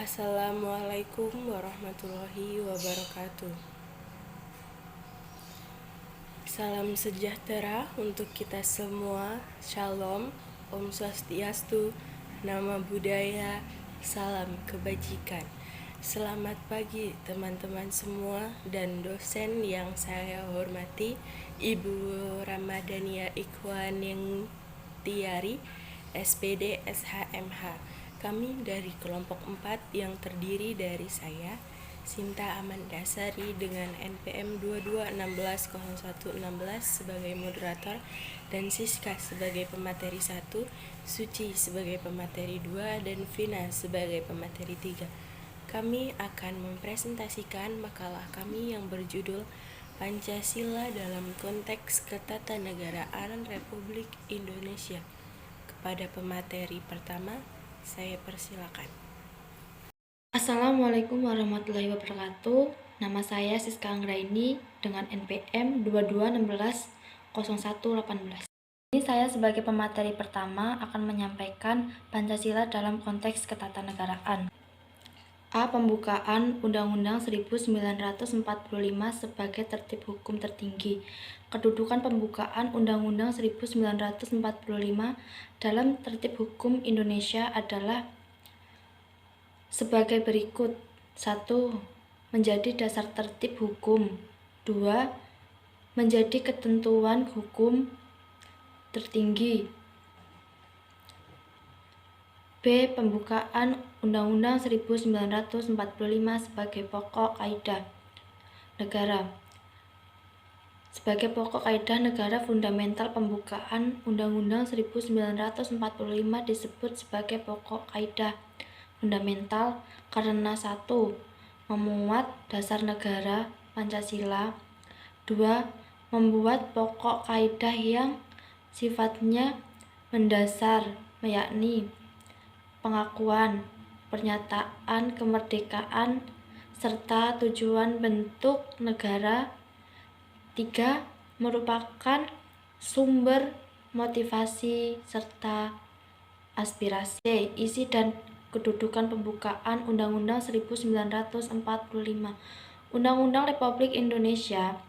Assalamualaikum warahmatullahi wabarakatuh. Salam sejahtera untuk kita semua. Shalom, Om Swastiastu, Nama Budaya, salam kebajikan. Selamat pagi teman-teman semua dan dosen yang saya hormati, Ibu Ramadhania Ikhwaning Tiari, SPD SHMH. Kami dari kelompok 4 yang terdiri dari saya, Sinta Amandasari dengan NPM 22160116 sebagai moderator dan Siska sebagai pemateri 1, Suci sebagai pemateri 2, dan Vina sebagai pemateri 3. Kami akan mempresentasikan makalah kami yang berjudul Pancasila dalam konteks ketatanegaraan Republik Indonesia. Kepada pemateri pertama, saya persilakan. Assalamualaikum warahmatullahi wabarakatuh. Nama saya Siska Anggraini dengan NPM 22160118. Ini saya sebagai pemateri pertama akan menyampaikan Pancasila dalam konteks ketatanegaraan. A. Pembukaan Undang-Undang 1945 sebagai tertib hukum tertinggi. Kedudukan pembukaan Undang-Undang 1945 dalam tertib hukum Indonesia adalah sebagai berikut. 1. Menjadi dasar tertib hukum. 2. Menjadi ketentuan hukum tertinggi. B. Pembukaan Undang-Undang 1945 sebagai pokok kaidah negara. Sebagai pokok kaidah negara fundamental, pembukaan Undang-Undang 1945 disebut sebagai pokok kaidah fundamental karena 1. Memuat dasar negara Pancasila. 2. Membuat pokok kaidah yang sifatnya mendasar, yakni pengakuan, pernyataan kemerdekaan, serta tujuan bentuk negara. 3. Merupakan sumber motivasi serta aspirasi. Isi dan kedudukan pembukaan Undang-Undang 1945. Undang-Undang Republik Indonesia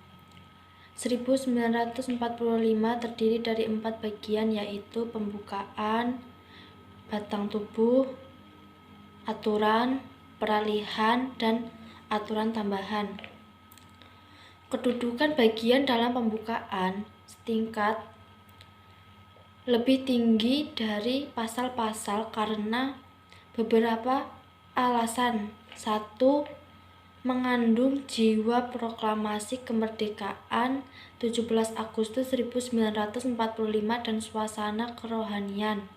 1945 terdiri dari 4 bagian, yaitu pembukaan, batang tubuh, aturan, peralihan, dan aturan tambahan. Kedudukan bagian dalam pembukaan setingkat lebih tinggi dari pasal-pasal karena beberapa alasan. 1. Mengandung jiwa proklamasi kemerdekaan 17 Agustus 1945 dan suasana kerohanian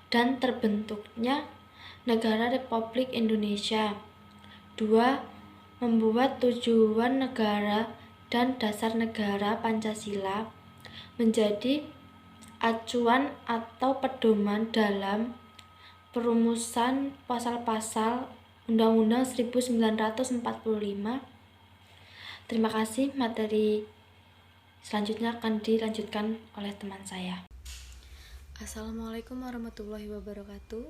dan terbentuknya negara Republik Indonesia. 2. Membuat tujuan negara dan dasar negara Pancasila menjadi acuan atau pedoman dalam perumusan pasal-pasal Undang-Undang 1945. Terima kasih. Materi selanjutnya akan dilanjutkan oleh teman saya. Assalamualaikum warahmatullahi wabarakatuh.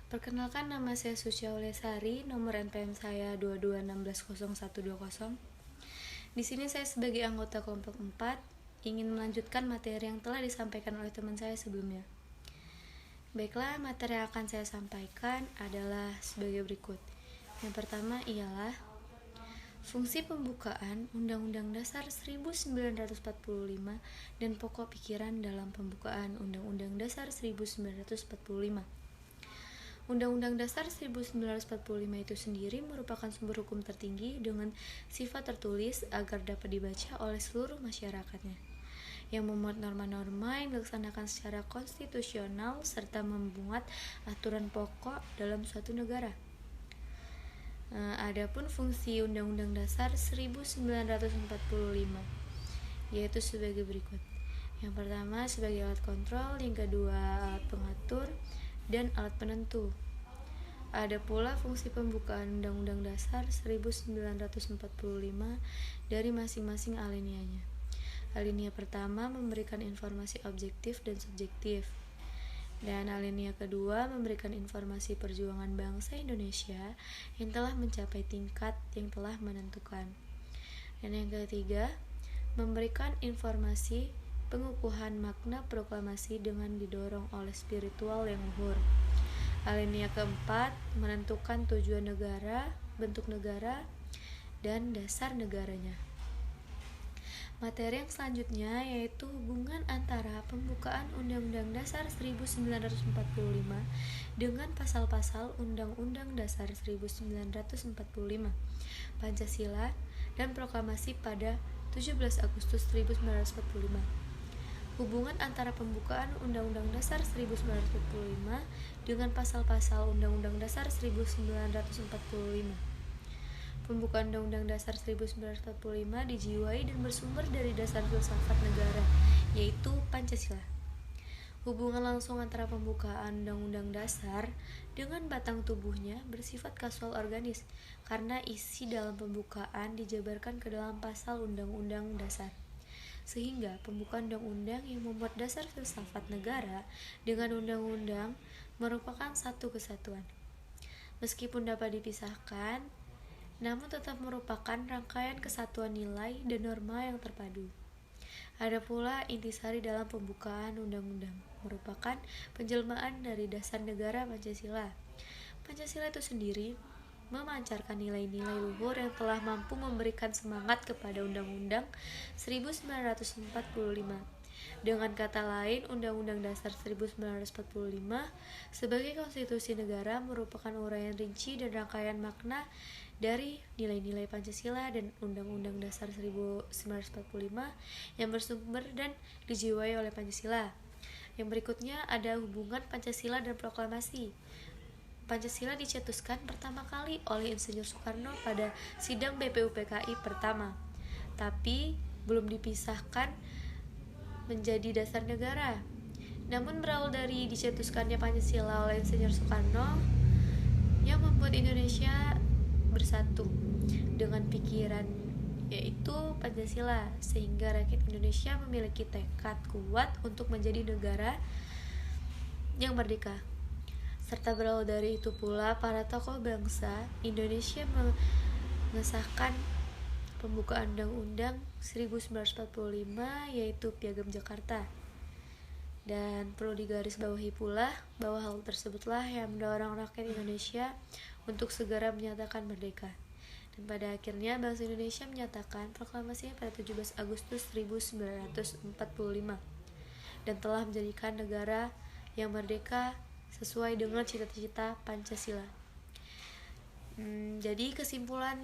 Perkenalkan, nama saya Suci Auliasari, nomor NPM saya 22160120. Di sini saya sebagai anggota kelompok 4 ingin melanjutkan materi yang telah disampaikan oleh teman saya sebelumnya. Baiklah, materi yang akan saya sampaikan adalah sebagai berikut. Yang pertama ialah fungsi pembukaan Undang-Undang Dasar 1945 dan pokok pikiran dalam pembukaan Undang-Undang Dasar 1945. Undang-Undang Dasar 1945 itu sendiri merupakan sumber hukum tertinggi dengan sifat tertulis agar dapat dibaca oleh seluruh masyarakatnya, yang memuat norma-norma yang dilaksanakan secara konstitusional serta memuat aturan pokok dalam suatu negara. Adapun fungsi Undang-Undang Dasar 1945 yaitu sebagai berikut. Yang pertama sebagai alat kontrol, yang kedua alat pengatur, dan alat penentu. Ada pula fungsi pembukaan Undang-Undang Dasar 1945 dari masing-masing alinianya. Alinea pertama memberikan informasi objektif dan subjektif. Dan alinea kedua memberikan informasi perjuangan bangsa Indonesia yang telah mencapai tingkat yang telah menentukan. Dan yang ketiga, memberikan informasi pengukuhan makna proklamasi dengan didorong oleh spiritual yang luhur. Alinea keempat menentukan tujuan negara, bentuk negara, dan dasar negaranya. Materi yang selanjutnya yaitu hubungan antara pembukaan Undang-Undang Dasar 1945 dengan pasal-pasal Undang-Undang Dasar 1945, Pancasila, dan proklamasi pada 17 Agustus 1945. Hubungan antara pembukaan Undang-Undang Dasar 1945 dengan pasal-pasal Undang-Undang Dasar 1945. Pembukaan Undang-Undang Dasar 1945 dijiwai dan bersumber dari dasar filsafat negara, yaitu Pancasila. Hubungan langsung antara pembukaan Undang-Undang Dasar dengan batang tubuhnya bersifat kasual organis, karena isi dalam pembukaan dijabarkan ke dalam pasal Undang-Undang Dasar. Sehingga pembukaan undang-undang yang memuat dasar filsafat negara dengan undang-undang merupakan satu kesatuan. Meskipun dapat dipisahkan, namun tetap merupakan rangkaian kesatuan nilai dan norma yang terpadu. Ada pula intisari dalam pembukaan undang-undang, merupakan penjelmaan dari dasar negara Pancasila. Pancasila itu sendiri memancarkan nilai-nilai luhur yang telah mampu memberikan semangat kepada Undang-Undang 1945. Dengan kata lain, Undang-Undang Dasar 1945 sebagai konstitusi negara merupakan uraian rinci dan rangkaian makna dari nilai-nilai Pancasila dan Undang-Undang Dasar 1945 yang bersumber dan dijiwai oleh Pancasila. Yang berikutnya ada hubungan Pancasila dan proklamasi. Pancasila dicetuskan pertama kali oleh Insinyur Soekarno pada sidang BPUPKI pertama, tapi belum dipisahkan menjadi dasar negara. Namun berawal dari dicetuskannya Pancasila oleh Insinyur Soekarno yang membuat Indonesia bersatu dengan pikiran yaitu Pancasila, sehingga rakyat Indonesia memiliki tekad kuat untuk menjadi negara yang merdeka. Serta berawal dari itu pula para tokoh bangsa Indonesia mengesahkan pembukaan Undang-Undang 1945 yaitu Piagam Jakarta. Dan perlu digarisbawahi pula bahwa hal tersebutlah yang mendorong rakyat Indonesia untuk segera menyatakan merdeka. Dan pada akhirnya bangsa Indonesia menyatakan proklamasinya pada 17 Agustus 1945 dan telah menjadikan negara yang merdeka sesuai dengan cita-cita Pancasila. Jadi kesimpulan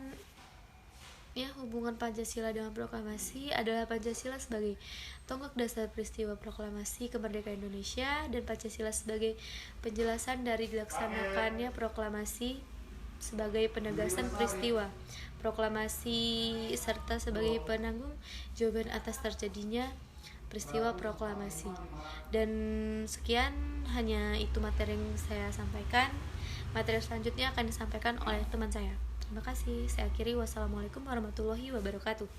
hubungan Pancasila dengan proklamasi adalah Pancasila sebagai tonggak dasar peristiwa proklamasi kemerdekaan Indonesia dan Pancasila sebagai penjelasan dari dilaksanakannya proklamasi sebagai penegasan peristiwa proklamasi serta sebagai penanggung jawaban atas terjadinya peristiwa proklamasi. Dan sekian, hanya itu materi yang saya sampaikan. Materi selanjutnya akan disampaikan oleh teman saya. Terima kasih. Saya akhiri. Wassalamualaikum warahmatullahi wabarakatuh.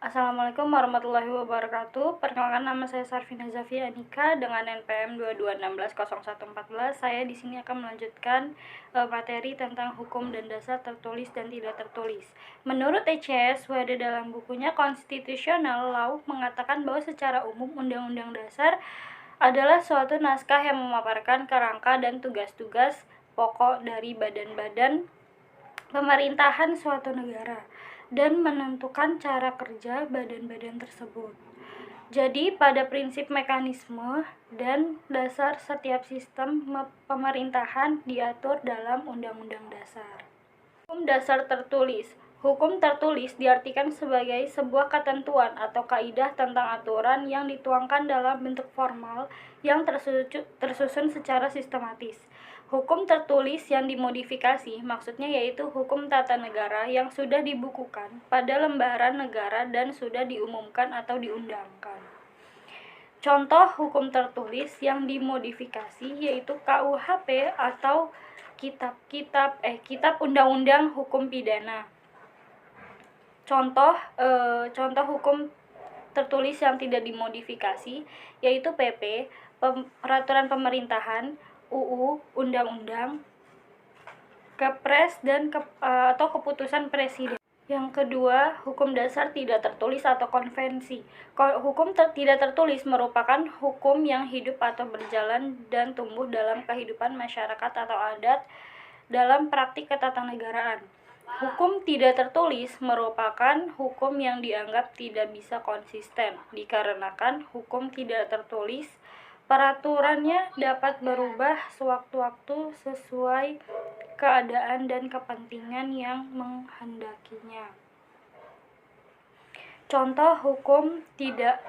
Assalamualaikum warahmatullahi wabarakatuh. Perkenalkan, nama saya Sarfina Zafia Anika dengan NPM 22160114. Saya di sini akan melanjutkan materi tentang hukum dan dasar tertulis dan tidak tertulis. Menurut ECSWD dalam bukunya Constitutional Law mengatakan bahwa secara umum Undang-Undang Dasar adalah suatu naskah yang memaparkan kerangka dan tugas-tugas pokok dari badan-badan pemerintahan suatu negara dan menentukan cara kerja badan-badan tersebut. Jadi, pada prinsip mekanisme dan dasar setiap sistem pemerintahan diatur dalam Undang-Undang Dasar. Hukum dasar tertulis. Hukum tertulis diartikan sebagai sebuah ketentuan atau kaidah tentang aturan yang dituangkan dalam bentuk formal yang tersusun secara sistematis. Hukum tertulis yang dimodifikasi maksudnya yaitu hukum tata negara yang sudah dibukukan pada lembaran negara dan sudah diumumkan atau diundangkan. Contoh hukum tertulis yang dimodifikasi yaitu KUHP atau Kitab Undang-Undang Hukum Pidana. Contoh hukum tertulis yang tidak dimodifikasi yaitu PP peraturan pemerintahan, UU, undang-undang, Kepres atau keputusan presiden. Yang kedua, hukum dasar tidak tertulis atau konvensi. Hukum tidak tertulis merupakan hukum yang hidup atau berjalan dan tumbuh dalam kehidupan masyarakat atau adat dalam praktik ketatanegaraan. Hukum tidak tertulis merupakan hukum yang dianggap tidak bisa konsisten, dikarenakan hukum tidak tertulis peraturannya dapat berubah sewaktu-waktu sesuai keadaan dan kepentingan yang menghendakinya. Contoh hukum tidak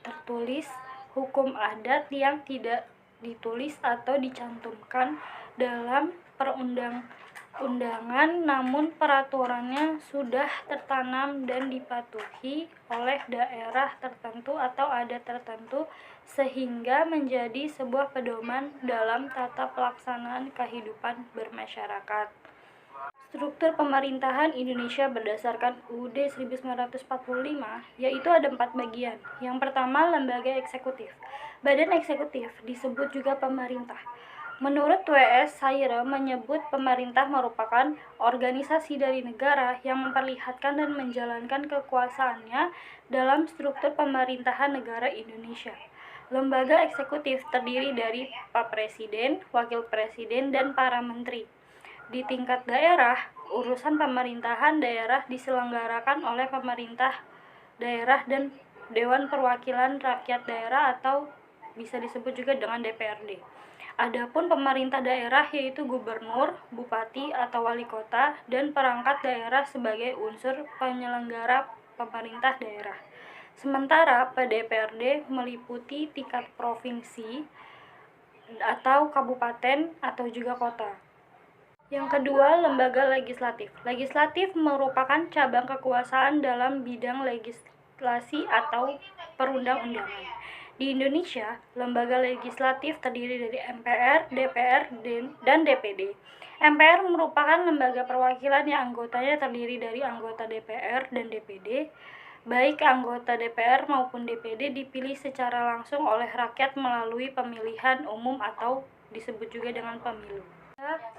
tertulis, hukum adat yang tidak ditulis atau dicantumkan dalam perundang-undangan namun peraturannya sudah tertanam dan dipatuhi oleh daerah tertentu atau adat tertentu sehingga menjadi sebuah pedoman dalam tata pelaksanaan kehidupan bermasyarakat. Struktur pemerintahan Indonesia berdasarkan UUD 1945 yaitu ada 4 bagian. Yang pertama, lembaga eksekutif. Badan eksekutif disebut juga pemerintah. Menurut W.S. Saire menyebut pemerintah merupakan organisasi dari negara yang memperlihatkan dan menjalankan kekuasaannya dalam struktur pemerintahan negara Indonesia. Lembaga eksekutif terdiri dari Pak Presiden, Wakil Presiden, dan para menteri. Di tingkat daerah, urusan pemerintahan daerah diselenggarakan oleh pemerintah daerah dan Dewan Perwakilan Rakyat Daerah atau bisa disebut juga dengan DPRD. Adapun pemerintah daerah yaitu gubernur, bupati atau wali kota dan perangkat daerah sebagai unsur penyelenggara pemerintah daerah. Sementara DPRD meliputi tingkat provinsi atau kabupaten atau juga kota. Yang kedua, lembaga legislatif. Legislatif merupakan cabang kekuasaan dalam bidang legislasi atau perundang-undangan. Di Indonesia, lembaga legislatif terdiri dari MPR, DPR, dan DPD. MPR merupakan lembaga perwakilan yang anggotanya terdiri dari anggota DPR dan DPD. Baik anggota DPR maupun DPD dipilih secara langsung oleh rakyat melalui pemilihan umum atau disebut juga dengan pemilu.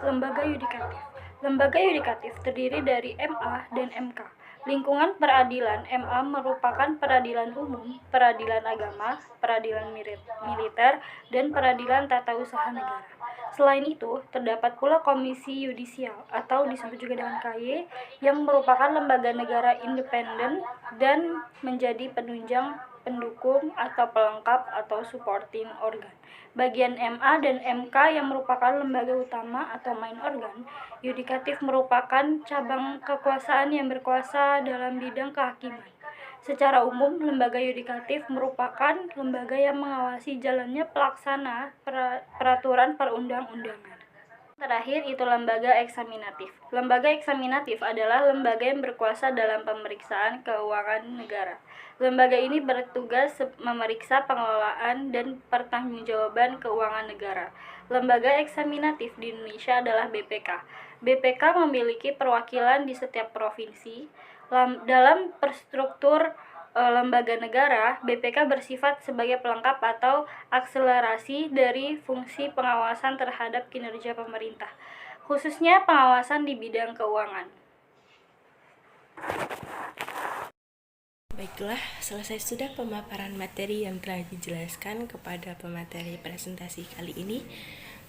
Lembaga yudikatif. Lembaga yudikatif terdiri dari MA dan MK. Lingkungan peradilan MA merupakan peradilan umum, peradilan agama, peradilan militer, dan peradilan tata usaha negara. Selain itu, terdapat pula Komisi Yudisial atau disebut juga dengan KY yang merupakan lembaga negara independen dan menjadi penunjang, pendukung, atau pelengkap atau supporting organ. Bagian MA dan MK yang merupakan lembaga utama atau main organ, yudikatif merupakan cabang kekuasaan yang berkuasa dalam bidang kehakiman. Secara umum, lembaga yudikatif merupakan lembaga yang mengawasi jalannya pelaksana peraturan perundang-undangan. Terakhir itu lembaga eksaminatif. Lembaga eksaminatif adalah lembaga yang berkuasa dalam pemeriksaan keuangan negara. Lembaga ini bertugas memeriksa pengelolaan dan pertanggungjawaban keuangan negara. Lembaga eksaminatif di Indonesia adalah BPK. BPK memiliki perwakilan di setiap provinsi. Dalam perstruktur lembaga negara, BPK bersifat sebagai pelengkap atau akselerasi dari fungsi pengawasan terhadap kinerja pemerintah, khususnya pengawasan di bidang keuangan. Baiklah, selesai sudah pemaparan materi yang telah dijelaskan kepada pemateri presentasi kali ini.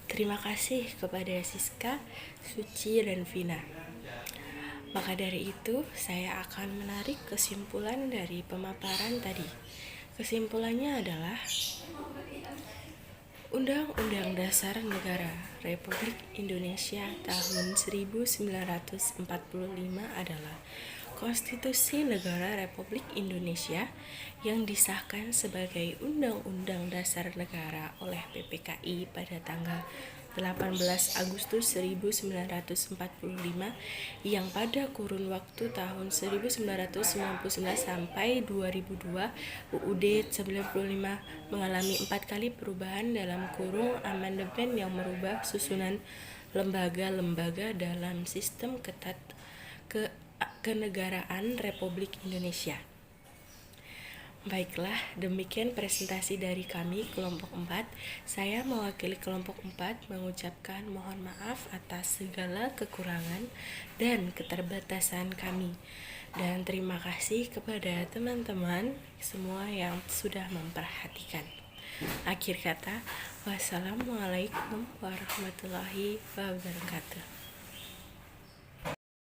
Terima kasih kepada Siska, Suci, dan Vina. Maka dari itu, saya akan menarik kesimpulan dari pemaparan tadi. Kesimpulannya adalah Undang-Undang Dasar Negara Republik Indonesia tahun 1945 adalah Konstitusi Negara Republik Indonesia yang disahkan sebagai Undang-Undang Dasar Negara oleh PPKI pada tanggal 18 Agustus 1945 yang pada kurun waktu tahun 1999 sampai 2002 UUD 95 mengalami 4 kali perubahan dalam kurung amandemen yang merubah susunan lembaga-lembaga dalam sistem kenegaraan Republik Indonesia. Baiklah, demikian presentasi dari kami kelompok 4. Saya mewakili kelompok 4 mengucapkan mohon maaf atas segala kekurangan dan keterbatasan kami. Dan terima kasih kepada teman-teman semua yang sudah memperhatikan. Akhir kata, wassalamualaikum warahmatullahi wabarakatuh.